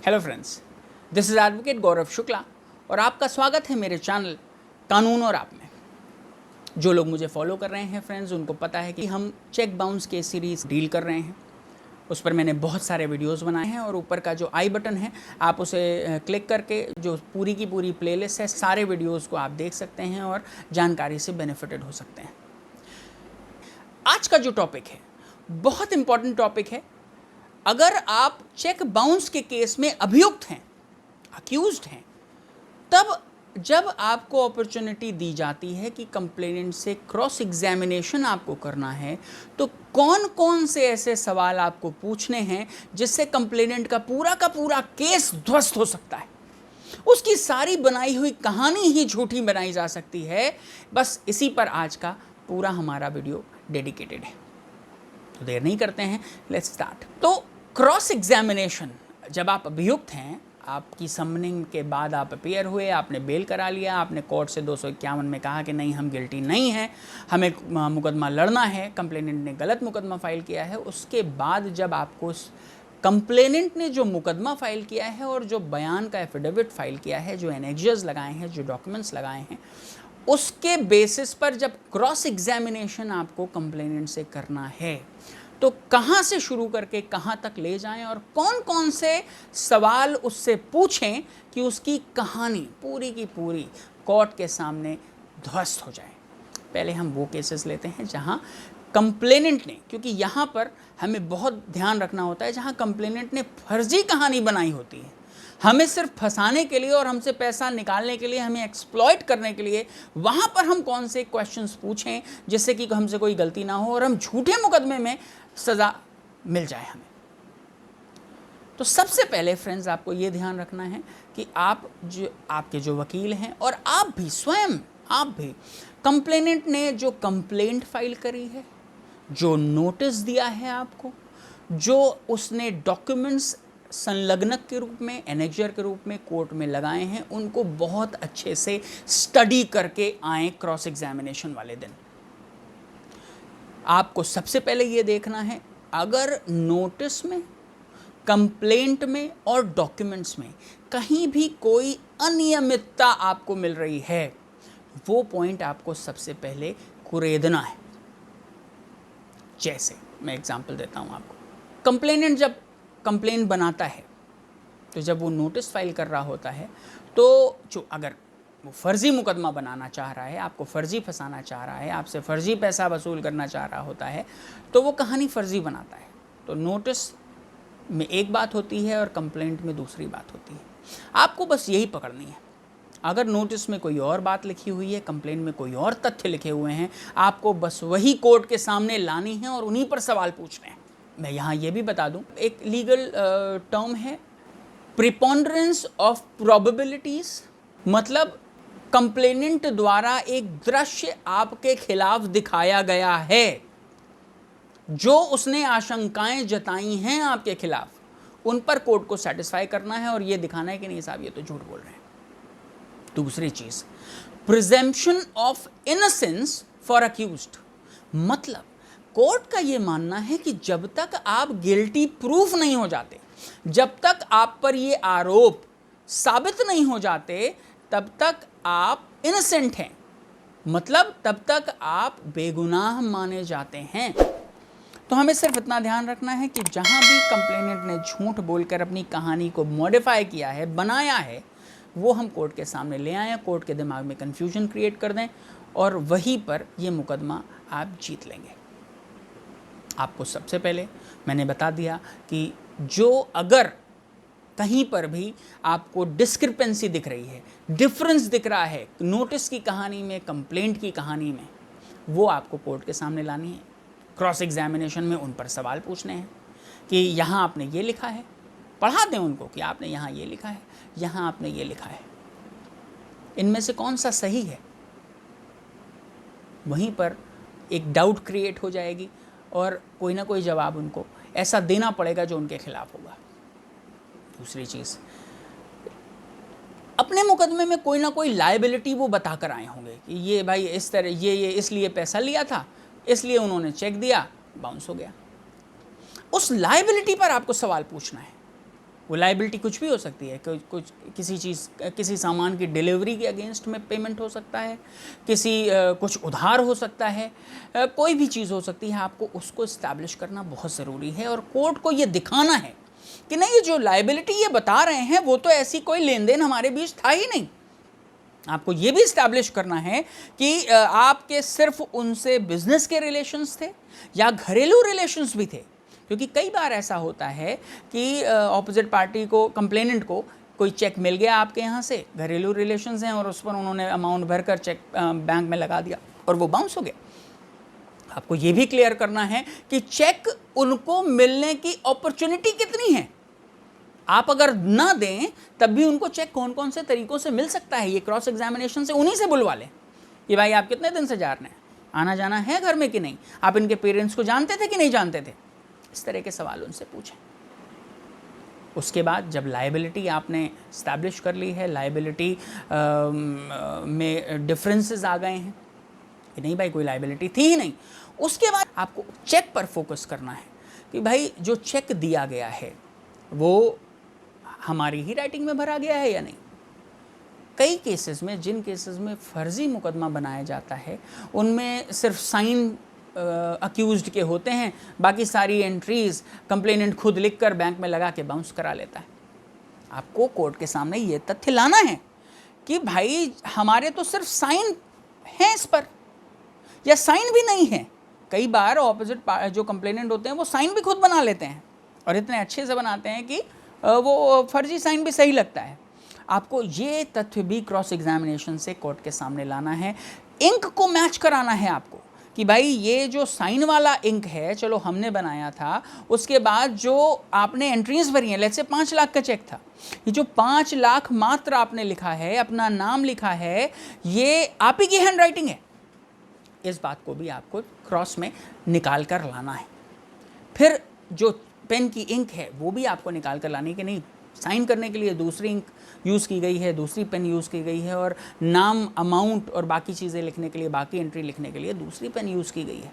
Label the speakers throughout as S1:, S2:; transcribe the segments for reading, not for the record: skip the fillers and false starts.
S1: Hello friends, this is advocate Gaurav Shukla और आपका स्वागत है मेरे चैनल कानून और आप में। जो लोग मुझे फॉलो कर रहे हैं फ्रेंड्स, उनको पता है कि हम cheque bounce case series deal कर रहे हैं। उस पर मैंने बहुत सारे वीडियोस बनाए हैं और ऊपर का जो आई बटन है आप उसे क्लिक करके जो पूरी की पूरी प्लेलिस्ट है सारे वीडियोस को आप देख सकते हैं और जानकारी से बेनिफिटेड हो सकते हैं। आज का जो टॉपिक है बहुत इंपॉर्टेंट टॉपिक है। अगर आप चेक बाउंस के केस में अभियुक्त हैं, अक्यूज्ड हैं, तब जब आपको अपॉर्चुनिटी दी जाती है कि कंप्लेनेंट से क्रॉस एग्जामिनेशन आपको करना है, तो कौन कौन से ऐसे सवाल आपको पूछने हैं जिससे कंप्लेनेंट का पूरा केस ध्वस्त हो सकता है। उसकी सारी बनाई हुई कहानी ही झूठी बनाई जा सकती है। बस इसी पर आज का पूरा हमारा वीडियो डेडिकेटेड है। तो देर नहीं करते हैं, लेट्स स्टार्ट। तो क्रॉस एग्जामिनेशन, जब आप अभियुक्त हैं, आपकी समनिंग के बाद आप अपीयर हुए, आपने बेल करा लिया, आपने कोर्ट से 251 में कहा कि नहीं हम गिल्टी नहीं हैं, हमें मुकदमा लड़ना है, कंप्लेनेंट ने गलत मुकदमा फाइल किया है। उसके बाद जब आपको कंप्लेनेंट ने जो मुकदमा फाइल किया है और जो बयान का एफिडेविट फाइल किया है, जो एनेक्जर्स लगाए हैं, जो डॉक्यूमेंट्स लगाए हैं, उसके बेसिस पर जब क्रॉस एग्जामिनेशन आपको कंप्लेनेंट से करना है, तो कहाँ से शुरू करके कहाँ तक ले जाएं और कौन कौन से सवाल उससे पूछें कि उसकी कहानी पूरी की पूरी कोर्ट के सामने ध्वस्त हो जाए। पहले हम वो केसेस लेते हैं जहाँ कंप्लेनेंट ने, क्योंकि यहाँ पर हमें बहुत ध्यान रखना होता है, जहाँ कंप्लेनेंट ने फर्जी कहानी बनाई होती है, हमें सिर्फ फंसाने के लिए और हमसे पैसा निकालने के लिए, हमें एक्सप्लॉइट करने के लिए, वहाँ पर हम कौन से क्वेश्चंस पूछें जिससे कि हमसे कोई गलती ना हो और हम झूठे मुकदमे में सज़ा मिल जाए हमें। तो सबसे पहले फ्रेंड्स आपको ये ध्यान रखना है कि आपके जो वकील हैं और आप भी स्वयं, आप भी कंप्लेनेंट ने जो कंप्लेंट फाइल करी है, जो नोटिस दिया है आपको, जो उसने डॉक्यूमेंट्स संलग्नक के रूप में, एनेक्जर के रूप में कोर्ट में लगाए हैं, उनको बहुत अच्छे से स्टडी करके आए क्रॉस एग्जामिनेशन वाले दिन। आपको सबसे पहले ये देखना है, अगर नोटिस में, कंप्लेंट में और डॉक्यूमेंट्स में कहीं भी कोई अनियमितता आपको मिल रही है, वो पॉइंट आपको सबसे पहले कुरेदना है। जैसे मैं एग्जांपल देता हूँ आपको। कंप्लेनेंट जब कंप्लेंट बनाता है, तो जब वो नोटिस फाइल कर रहा होता है, तो जो अगर वो फर्जी मुकदमा बनाना चाह रहा है, आपको फर्जी फंसाना चाह रहा है, आपसे फर्जी पैसा वसूल करना चाह रहा होता है, तो वो कहानी फर्जी बनाता है। तो नोटिस में एक बात होती है और कंप्लेंट में दूसरी बात होती है। आपको बस यही पकड़नी है। अगर नोटिस में कोई और बात लिखी हुई है, कंप्लेंट में कोई और तथ्य लिखे हुए हैं, आपको बस वही कोर्ट के सामने लानी है और उन्हीं पर सवाल पूछने हैं। मैं यहाँ ये भी बता दूँ, एक लीगल टर्म है प्रिपोंडरेंस ऑफ प्रोबेबिलिटीज। मतलब कंप्लेनेंट द्वारा एक दृश्य आपके खिलाफ दिखाया गया है, जो उसने आशंकाएं जताई हैं आपके खिलाफ, उन पर कोर्ट को सेटिस्फाई करना है और यह दिखाना है कि नहीं साहब ये तो झूठ बोल रहे हैं। दूसरी चीज, presumption of innocence for accused. मतलब कोर्ट का यह मानना है कि जब तक आप गिल्टी प्रूफ नहीं हो जाते, जब तक आप पर ये आरोप साबित नहीं हो जाते, तब तक आप इनोसेंट हैं। मतलब तब तक आप बेगुनाह माने जाते हैं। तो हमें सिर्फ इतना ध्यान रखना है कि जहां भी कंप्लेनेंट ने झूठ बोलकर अपनी कहानी को मॉडिफाई किया है, बनाया है, वो हम कोर्ट के सामने ले आएँ, कोर्ट के दिमाग में कन्फ्यूजन क्रिएट कर दें और वहीं पर ये मुकदमा आप जीत लेंगे। आपको सबसे पहले मैंने बता दिया कि जो अगर कहीं पर भी आपको डिस्क्रिपेंसी दिख रही है, डिफरेंस दिख रहा है नोटिस की कहानी में, कंप्लेंट की कहानी में, वो आपको कोर्ट के सामने लानी है। क्रॉस एग्जामिनेशन में उन पर सवाल पूछने हैं कि यहाँ आपने ये लिखा है, पढ़ा दें उनको कि आपने यहाँ ये लिखा है, यहाँ आपने ये लिखा है, इनमें से कौन सा सही है। वहीं पर एक डाउट क्रिएट हो जाएगी और कोई ना कोई जवाब उनको ऐसा देना पड़ेगा जो उनके खिलाफ होगा। दूसरी चीज़, अपने मुकदमे में कोई ना कोई लायबिलिटी वो बताकर आए होंगे कि ये भाई इस तरह ये इसलिए पैसा लिया था, इसलिए उन्होंने चेक दिया, बाउंस हो गया। उस लायबिलिटी पर आपको सवाल पूछना है। वो लाइबिलिटी कुछ भी हो सकती है, कुछ किसी चीज़, किसी सामान की डिलीवरी के अगेंस्ट में पेमेंट हो सकता है, कुछ उधार हो सकता है, कोई भी चीज़ हो सकती है। आपको उसको इस्टेब्लिश करना बहुत ज़रूरी है और कोर्ट को ये दिखाना है कि नहीं, ये जो लाइबिलिटी ये बता रहे हैं वो तो ऐसी कोई लेन देन हमारे बीच था ही नहीं। आपको ये भी इस्टेब्लिश करना है कि आपके सिर्फ उनसे बिजनेस के रिलेशंस थे या घरेलू रिलेशंस भी थे, क्योंकि कई बार ऐसा होता है कि ऑपोजिट पार्टी को, कंप्लेनेंट को कोई चेक मिल गया आपके यहाँ से, घरेलू रिलेशंस हैं और उस पर उन्होंने अमाउंट भरकर चेक बैंक में लगा दिया और वो बाउंस हो गया। आपको ये भी क्लियर करना है कि चेक उनको मिलने की अपॉर्चुनिटी कितनी है। आप अगर ना दें तब भी उनको चेक कौन कौन से तरीकों से मिल सकता है, ये क्रॉस एग्जामिनेशन से उन्हीं से बुलवा लें कि भाई आप कितने दिन से जा रहे हैं, आना जाना है घर में कि नहीं, आप इनके पेरेंट्स को जानते थे कि नहीं जानते थे। इस तरह के सवाल उनसे पूछें। उसके बाद जब लायबिलिटी आपने इस्टेब्लिश कर ली है, लायबिलिटी में डिफरेंसेस आ गए हैं कि नहीं भाई कोई लायबिलिटी थी ही नहीं, उसके बाद आपको चेक पर फोकस करना है कि भाई जो चेक दिया गया है वो हमारी ही राइटिंग में भरा गया है या नहीं। कई केसेस में, जिन केसेस में फर्जी मुकदमा बनाया जाता है, उनमें सिर्फ साइन अक्यूज्ड के होते हैं, बाकी सारी एंट्रीज कंप्लेनेंट खुद लिखकर बैंक में लगा के बाउंस करा लेता है। आपको कोर्ट के सामने ये तथ्य लाना है कि भाई हमारे तो सिर्फ साइन हैं इस पर, या साइन भी नहीं है। कई बार ऑपोजिट जो कंप्लेनेंट होते हैं वो साइन भी खुद बना लेते हैं और इतने अच्छे से बनाते हैं कि वो फर्जी साइन भी सही लगता है। आपको ये तथ्य भी क्रॉस एग्जामिनेशन से कोर्ट के सामने लाना है। इंक को मैच कराना है आपको कि भाई ये जो साइन वाला इंक है, चलो हमने बनाया था, उसके बाद जो आपने एंट्रीज भरी हैं, लेट्स से 5 लाख का चेक था, ये जो 5 लाख मात्र आपने लिखा है, अपना नाम लिखा है, ये आप ही की हैंड राइटिंग है। इस बात को भी आपको क्रॉस में निकाल कर लाना है। फिर जो पेन की इंक है वो भी आपको निकाल कर लानी कि नहीं, साइन करने के लिए दूसरी इंक यूज़ की गई है, दूसरी पेन यूज़ की गई है, और नाम, अमाउंट और बाकी चीज़ें लिखने के लिए, बाकी एंट्री लिखने के लिए दूसरी पेन यूज़ की गई है।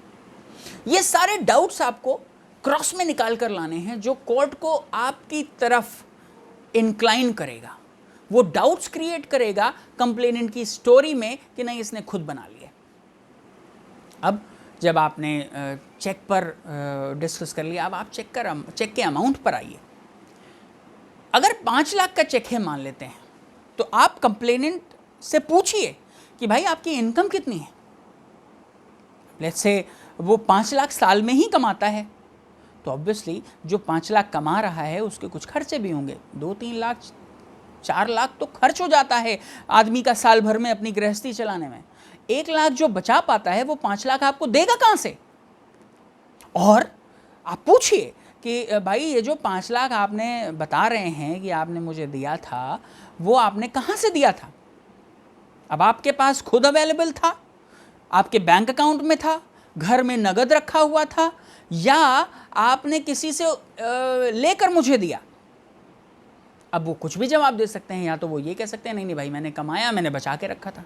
S1: ये सारे डाउट्स आपको क्रॉस में निकाल कर लाने हैं, जो कोर्ट को आपकी तरफ इंक्लाइन करेगा, वो डाउट्स क्रिएट करेगा कंप्लेनेंट की स्टोरी में कि नहीं इसने खुद बना लिया। अब जब आपने चेक पर डिस्कस कर लिया, अब आप चेक के अमाउंट पर आइए। अगर 5 लाख का चेक है मान लेते हैं, तो आप कंप्लेनेंट से पूछिए कि भाई आपकी इनकम कितनी है। लेट्स से वो 5 लाख साल में ही कमाता है, तो ऑब्वियसली जो 5 लाख कमा रहा है उसके कुछ खर्चे भी होंगे, 2-3 लाख 4 लाख तो खर्च हो जाता है आदमी का साल भर में अपनी गृहस्थी चलाने में। 1 लाख जो बचा पाता है वो 5 लाख आपको देगा कहाँ से। और आप पूछिए कि भाई ये जो 5 लाख आपने बता रहे हैं कि आपने मुझे दिया था, वो आपने कहाँ से दिया था। अब आपके पास खुद अवेलेबल था, आपके बैंक अकाउंट में था, घर में नगद रखा हुआ था, या आपने किसी से लेकर मुझे दिया। अब वो कुछ भी जवाब दे सकते हैं, या तो वो ये कह सकते हैं नहीं भाई मैंने कमाया, मैंने बचा के रखा था।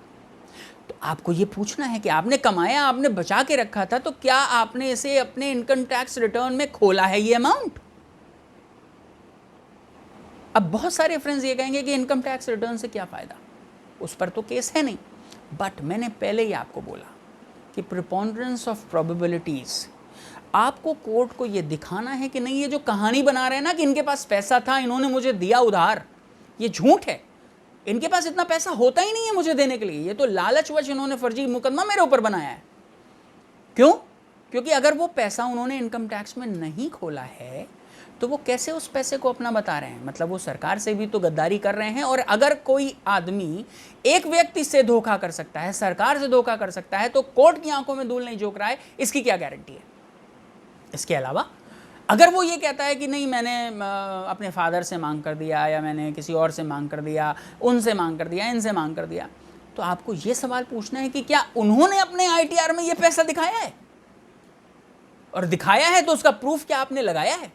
S1: तो आपको ये पूछना है कि आपने कमाया, आपने बचा के रखा था, तो क्या आपने इसे अपने इनकम टैक्स रिटर्न में खोला है ये अमाउंट। अब बहुत सारे फ्रेंड्स ये कहेंगे कि इनकम टैक्स रिटर्न से क्या फ़ायदा, उस पर तो केस है नहीं। बट मैंने पहले ही आपको बोला कि प्रिपॉन्डरेंस ऑफ प्रोबेबिलिटीज़, आपको कोर्ट को ये दिखाना है कि नहीं ये जो कहानी बना रहे हैं ना कि इनके पास पैसा था, इन्होंने मुझे दिया उधार, ये झूठ है। इनके पास इतना पैसा होता ही नहीं है मुझे देने के लिए, ये तो लालचवश इन्होंने फर्जी मुकदमा मेरे ऊपर बनाया है। क्यों? क्योंकि अगर वो पैसा उन्होंने इनकम टैक्स में नहीं खोला है तो वो कैसे उस पैसे को अपना बता रहे हैं, मतलब वो सरकार से भी तो गद्दारी कर रहे हैं। और अगर कोई आदमी एक व्यक्ति से धोखा कर सकता है, सरकार से धोखा कर सकता है, तो कोर्ट की आंखों में धूल नहीं झोंक रहा है, इसकी क्या गारंटी है। इसके अलावा अगर वो ये कहता है कि नहीं मैंने अपने फादर से मांग कर दिया, या मैंने किसी और से मांग कर दिया, उनसे मांग कर दिया, इनसे मांग कर दिया, तो आपको ये सवाल पूछना है कि क्या उन्होंने अपने ITR में ये पैसा दिखाया है, और दिखाया है तो उसका प्रूफ क्या आपने लगाया है,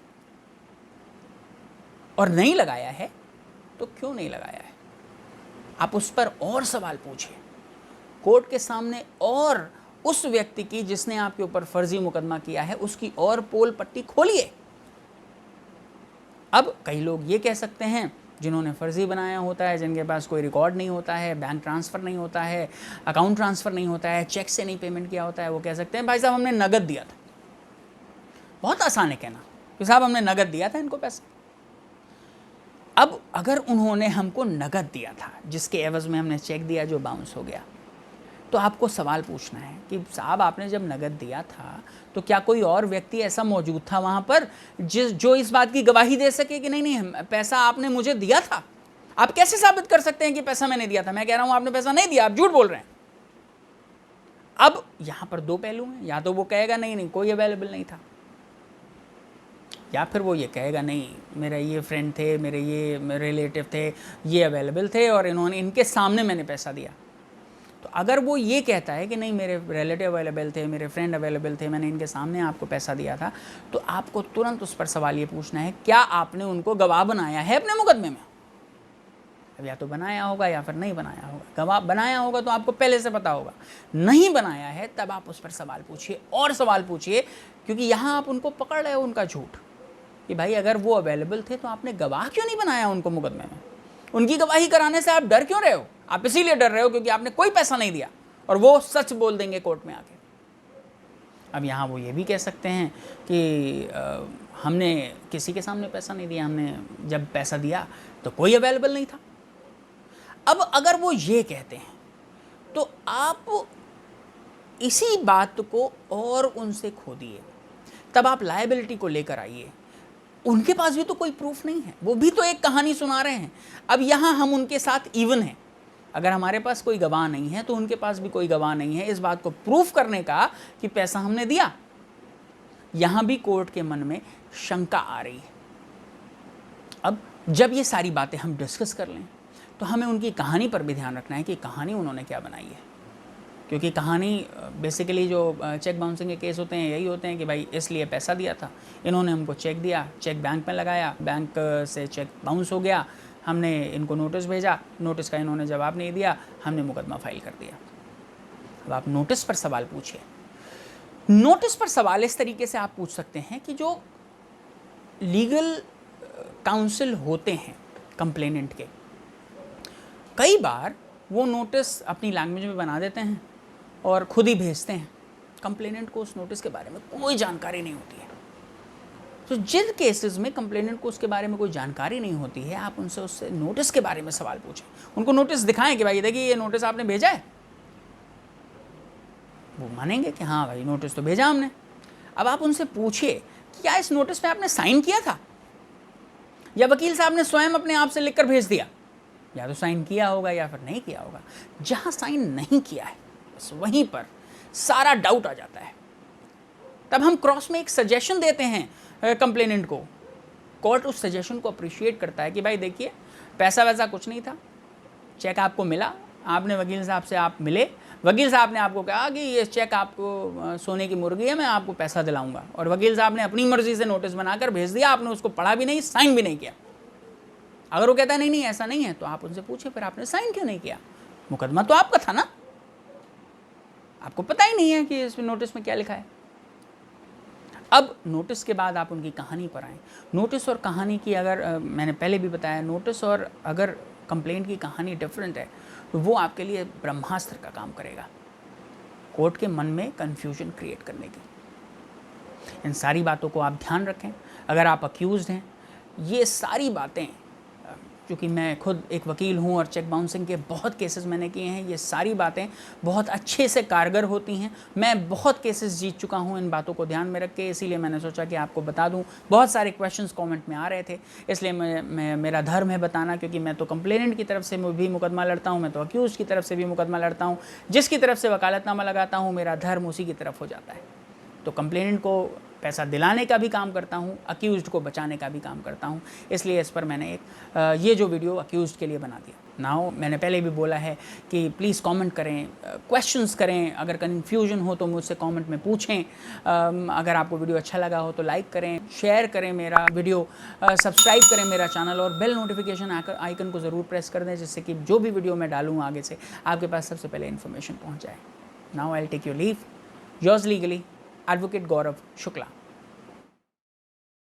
S1: और नहीं लगाया है तो क्यों नहीं लगाया है। आप उस पर और सवाल पूछिए कोर्ट के सामने, और उस व्यक्ति की जिसने आपके ऊपर फर्जी मुकदमा किया है उसकी और पोल पट्टी खोलिए। अब कई लोग ये कह सकते हैं जिन्होंने फ़र्ज़ी बनाया होता है, जिनके पास कोई रिकॉर्ड नहीं होता है, बैंक ट्रांसफ़र नहीं होता है, अकाउंट ट्रांसफ़र नहीं होता है, चेक से नहीं पेमेंट किया होता है, वो कह सकते हैं भाई साहब हमने नगद दिया था। बहुत आसान है कहना कि साहब हमने नगद दिया था इनको पैसा। अब अगर उन्होंने हमको नगद दिया था जिसके एवज़ में हमने चेक दिया जो बाउंस हो गया, तो आपको सवाल पूछना है कि साहब आपने जब नगद दिया था तो क्या कोई और व्यक्ति ऐसा मौजूद था वहाँ पर जो इस बात की गवाही दे सके कि नहीं नहीं पैसा आपने मुझे दिया था। आप कैसे साबित कर सकते हैं कि पैसा मैंने दिया था? मैं कह रहा हूँ आपने पैसा नहीं दिया, आप झूठ बोल रहे हैं। अब यहाँ पर दो पहलू हैं, या तो वो कहेगा नहीं नहीं कोई अवेलेबल नहीं था, या फिर वो ये कहेगा नहीं मेरा ये फ्रेंड थे, मेरे ये रिलेटिव थे, ये अवेलेबल थे और इन्होंने इनके सामने मैंने पैसा दिया। तो अगर वो ये कहता है कि नहीं मेरे रिलेटिव अवेलेबल थे, मेरे फ्रेंड अवेलेबल थे, मैंने इनके सामने आपको पैसा दिया था, तो आपको तुरंत उस पर सवाल ये पूछना है क्या आपने उनको गवाह बनाया है अपने मुकदमे में? अब या तो बनाया होगा या फिर नहीं बनाया होगा। गवाह बनाया होगा तो आपको पहले से पता होगा, नहीं बनाया है तब आप उस पर सवाल पूछिए और सवाल पूछिए, क्योंकि यहाँ आप उनको पकड़ रहे हो उनका झूठ कि भाई अगर वो अवेलेबल थे तो आपने गवाह क्यों नहीं बनाया उनको मुकदमे में? उनकी गवाही कराने से आप डर क्यों रहे हो? आप इसीलिए डर रहे हो क्योंकि आपने कोई पैसा नहीं दिया और वो सच बोल देंगे कोर्ट में आके। अब यहाँ वो ये भी कह सकते हैं कि हमने किसी के सामने पैसा नहीं दिया, हमने जब पैसा दिया तो कोई अवेलेबल नहीं था। अब अगर वो ये कहते हैं तो आप इसी बात को और उनसे खोदिए, तब आप लायबिलिटी को लेकर आइए। उनके पास भी तो कोई प्रूफ नहीं है, वो भी तो एक कहानी सुना रहे हैं। अब यहाँ हम उनके साथ इवन हैं, अगर हमारे पास कोई गवाह नहीं है तो उनके पास भी कोई गवाह नहीं है इस बात को प्रूफ करने का कि पैसा हमने दिया। यहाँ भी कोर्ट के मन में शंका आ रही है। अब जब ये सारी बातें हम डिस्कस कर लें तो हमें उनकी कहानी पर भी ध्यान रखना है कि कहानी उन्होंने क्या बनाई है, क्योंकि कहानी बेसिकली जो चेक बाउंसिंग के केस होते हैं यही होते हैं कि भाई इसलिए पैसा दिया था, इन्होंने हमको चेक दिया, चेक बैंक में लगाया, बैंक से चेक बाउंस हो गया, हमने इनको नोटिस भेजा, नोटिस का इन्होंने जवाब नहीं दिया, हमने मुकदमा फाइल कर दिया। अब आप नोटिस पर सवाल पूछिए। नोटिस पर सवाल इस तरीके से आप पूछ सकते हैं कि जो लीगल काउंसिल होते हैं कंप्लेनेंट के, कई बार वो नोटिस अपनी लैंग्वेज में बना देते हैं और खुद ही भेजते हैं। कंप्लेनेंट को उस नोटिस के बारे में कोई जानकारी नहीं होती है। तो जिन केसेस में कंप्लेनेंट को उसके बारे में कोई जानकारी नहीं होती है, आप उनसे उससे नोटिस के बारे में सवाल पूछें, उनको नोटिस दिखाएं कि भाई देखिए ये नोटिस आपने भेजा है। वो मानेंगे कि हाँ भाई नोटिस तो भेजा हमने। अब आप उनसे पूछिए कि क्या इस नोटिस पे आपने साइन किया था, या वकील साहब ने स्वयं अपने आप से लिखकर भेज दिया? या तो साइन किया होगा या फिर नहीं किया होगा। जहाँ साइन नहीं किया है बस वहीं पर सारा डाउट आ जाता है। तब हम क्रॉस में एक सजेशन देते हैं कंप्लेनेंट को, कोर्ट उस सजेशन को अप्रिशिएट करता है कि भाई देखिए पैसा वैसा कुछ नहीं था, चेक आपको मिला, आपने वकील साहब से आप मिले, वकील साहब ने आपको कहा कि ये चेक आपको सोने की मुर्गी है, मैं आपको पैसा दिलाऊंगा, और वकील साहब ने अपनी मर्जी से नोटिस बनाकर भेज दिया, आपने उसको पढ़ा भी नहीं, साइन भी नहीं किया। अगर वो कहता है नहीं नहीं ऐसा नहीं है, तो आप उनसे पूछे फिर आपने साइन क्यों नहीं किया? मुकदमा तो आपका था ना, आपको पता ही नहीं है कि इस नोटिस में क्या लिखा है। अब नोटिस के बाद आप उनकी कहानी पर आएँ। नोटिस और कहानी की अगर मैंने पहले भी बताया, नोटिस और अगर कंप्लेंट की कहानी डिफरेंट है तो वो आपके लिए ब्रह्मास्त्र का काम करेगा, कोर्ट के मन में कन्फ्यूजन क्रिएट करने की। इन सारी बातों को आप ध्यान रखें। अगर आप अक्यूज़ड हैं, ये सारी बातें, क्योंकि मैं खुद एक वकील हूँ और चेक बाउंसिंग के बहुत केसेस मैंने किए हैं, ये सारी बातें बहुत अच्छे से कारगर होती हैं। मैं बहुत केसेस जीत चुका हूँ इन बातों को ध्यान में रख के, इसीलिए मैंने सोचा कि आपको बता दूँ। बहुत सारे क्वेश्चंस कमेंट में आ रहे थे, इसलिए मैं मेरा धर्म है बताना, क्योंकि मैं तो कंप्लेनेंट की तरफ से भी मुकदमा लड़ता हूँ, मैं तो अक्यूज़ की तरफ से भी मुकदमा लड़ता हूँ, जिसकी तरफ से वकालतनामा लगाता हूँ मेरा धर्म उसी की तरफ हो जाता है। तो कंप्लेनेंट को पैसा दिलाने का भी काम करता हूँ, अक्यूज़ड को बचाने का भी काम करता हूँ, इसलिए इस पर मैंने एक ये जो वीडियो अक्यूज़ड के लिए बना दिया। नाउ मैंने पहले भी बोला है कि प्लीज़ कमेंट करें, क्वेश्चंस करें, अगर कन्फ्यूजन हो तो मुझसे कमेंट में पूछें। अगर आपको वीडियो अच्छा लगा हो तो लाइक करें, शेयर करें मेरा वीडियो, सब्सक्राइब करें मेरा चैनल और बेल नोटिफिकेशन आइकन को ज़रूर प्रेस कर दें, जिससे कि जो भी वीडियो मैं डालूँ आगे से आपके पास सबसे पहले इन्फॉर्मेशन पहुँच जाए। Now I will take your leave. Yours legally advocate Gaurav Shukla.